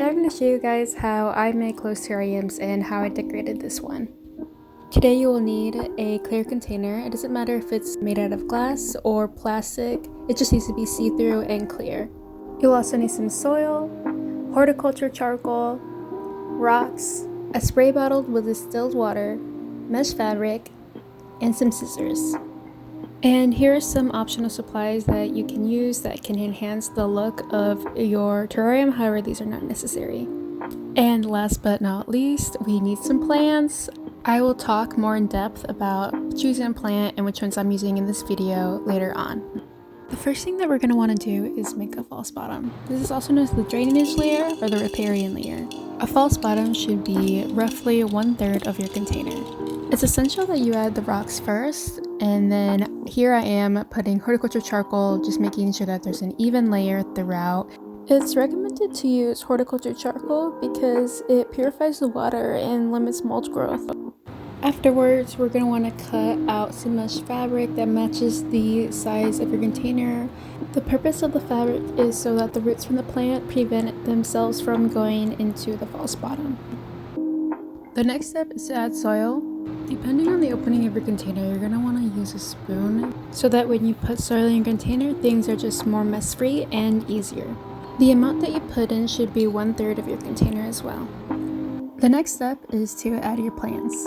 and I'm going to show you guys how I make closed terrariums and how I decorated this one. Today you will need a clear container. It doesn't matter if it's made out of glass or plastic, it just needs to be see-through and clear. You'll also need some soil, horticulture charcoal, rocks, a spray bottle with distilled water, mesh fabric, and some scissors. And here are some optional supplies that you can use that can enhance the look of your terrarium, however these are not necessary. And last but not least, we need some plants. I will talk more in depth about choosing a plant and which ones I'm using in this video later on. The first thing that we're going to want to do is make a false bottom. This is also known as the drainage layer or the riparian layer. A false bottom should be roughly 1/3 of your container. It's essential that you add the rocks first, and then here I am putting horticulture charcoal, just making sure that there's an even layer throughout. It's recommended to use horticulture charcoal because it purifies the water and limits mold growth. Afterwards, we're going to want to cut out some mesh fabric that matches the size of your container. The purpose of the fabric is so that the roots from the plant prevent themselves from going into the false bottom. The next step is to add soil. Depending on the opening of your container, you're going to want to use a spoon so that when you put soil in your container, things are just more mess-free and easier. The amount that you put in should be 1/3 of your container as well. The next step is to add your plants.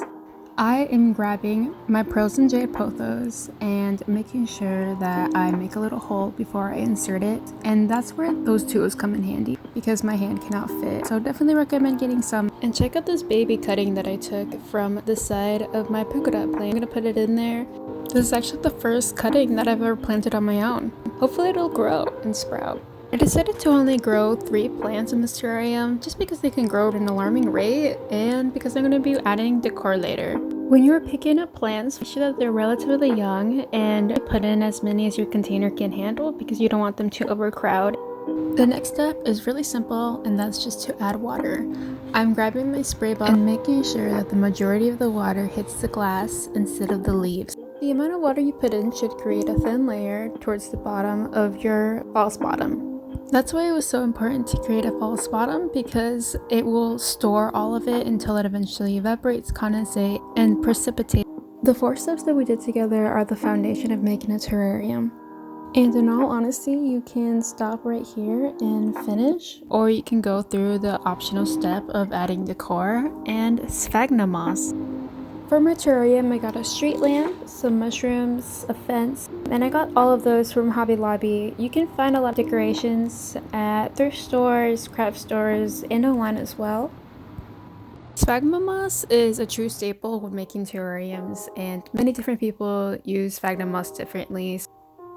I am grabbing my pearls and jade pothos and making sure that I make a little hole before I insert it, and that's where those tools come in handy because my hand cannot fit, so definitely recommend getting some. And check out this baby cutting that I took from the side of my polka dot plant. I'm gonna put it in there. This is actually the first cutting that I've ever planted on my own. Hopefully it'll grow and sprout. I decided to only grow 3 plants in this terrarium just because they can grow at an alarming rate and because I'm going to be adding decor later. When you're picking up plants, make sure that they're relatively young and put in as many as your container can handle because you don't want them to overcrowd. The next step is really simple, and that's just to add water. I'm grabbing my spray bottle and making sure that the majority of the water hits the glass instead of the leaves. The amount of water you put in should create a thin layer towards the bottom of your false bottom. That's why it was so important to create a false bottom, because it will store all of it until it eventually evaporates, condensate, and precipitate. The 4 steps that we did together are the foundation of making a terrarium. And in all honesty, you can stop right here and finish, or you can go through the optional step of adding decor and sphagnum moss. For my terrarium, I got a street lamp, some mushrooms, a fence, and I got all of those from Hobby Lobby. You can find a lot of decorations at thrift stores, craft stores, and online as well. Sphagnum moss is a true staple when making terrariums, and many different people use sphagnum moss differently.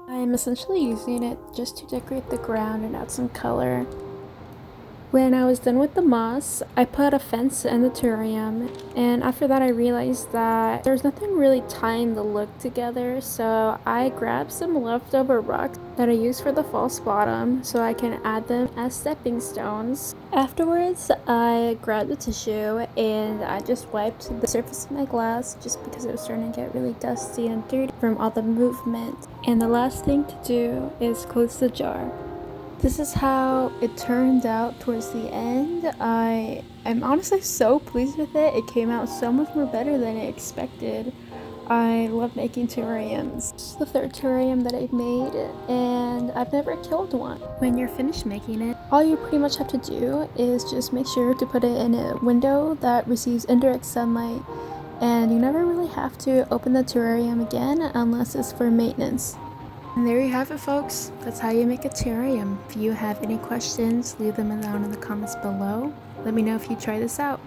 I am essentially using it just to decorate the ground and add some color. When I was done with the moss, I put a fence in the terrarium, and after that I realized that there's nothing really tying the look together, so I grabbed some leftover rocks that I used for the false bottom so I can add them as stepping stones. Afterwards, I grabbed the tissue and I just wiped the surface of my glass just because it was starting to get really dusty and dirty from all the movement. And the last thing to do is close the jar. This is how it turned out towards the end. I am honestly so pleased with it. It came out so much more better than I expected. I love making terrariums. This is the 3rd terrarium that I've made, and I've never killed one. When you're finished making it, all you pretty much have to do is just make sure to put it in a window that receives indirect sunlight, and you never really have to open the terrarium again unless it's for maintenance. And there you have it, folks. That's how you make a terrarium. If you have any questions, leave them down in the comments below. Let me know if you try this out.